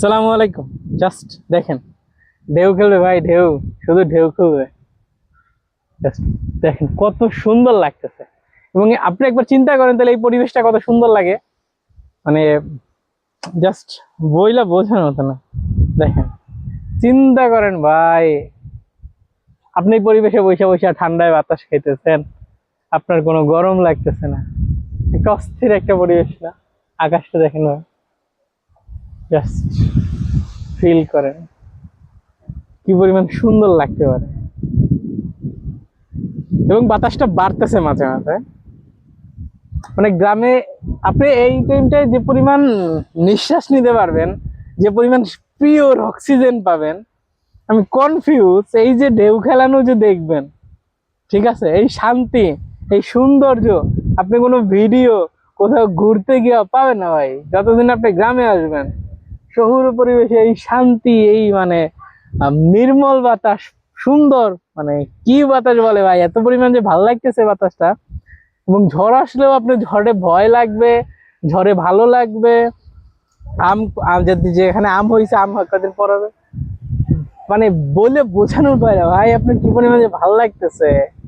সালামু আলাইকুম। জাস্ট দেখেন, ঢেউ খেলবে ভাই, ঢেউ, শুধু ঢেউ খেলবে। জাস্ট দেখেন কত সুন্দর লাগতেছে। এবং আপনি একবার চিন্তা করেন তাহলে এই পরিবেশটা কত সুন্দর লাগে। মানে জাস্ট বইলা বোঝানোর মতো না। দেখেন, চিন্তা করেন ভাই, আপনি এই পরিবেশে বসে বসে ঠান্ডায় বাতাস খাইতেছেন, আপনার কোনো গরম লাগতেছে না। একটা অস্থির একটা পরিবেশ না? আকাশটা দেখেন ভাই, জাস্ট ফিল করেন কি পরিমাণ সুন্দর লাগতে পারে। এবং বাতাসটা বাড়তেছে মাঝে মাঝে। মানে গ্রামে আপনি এই টাইমটায় যে পরিমাণ নিঃশ্বাস নিতে পারবেন, যে পরিমাণ পিওর অক্সিজেন পাবেন, আমি কনফিউজ। এই যে ঢেউ খেলানো যে দেখবেন, ঠিক আছে, এই শান্তি, এই সৌন্দর্য আপনি কোনো ভিডিও কোথাও ঘুরতে গিয়ে পাবেন না ভাই। যতদিন আপনি গ্রামে আসবেন, শহুরে পরিবেশে এই শান্তি, এই মানে নির্মল বাতাস, সুন্দর, মানে কি বাতাস বলে ভাই, এত পরিমাণ যে ভালো লাগতেছে বাতাসটা। এবং ঝড় আসলেও আপনি ঝড়ে ভয় লাগবে, ঝড়ে ভালো লাগবে। আম যদি যেখানে আম হয়েছে, আম কদিন পর হবে, মানে বলে বোঝানোর পারে ভাই আপনার কি পরিমাণে ভালো লাগতেছে।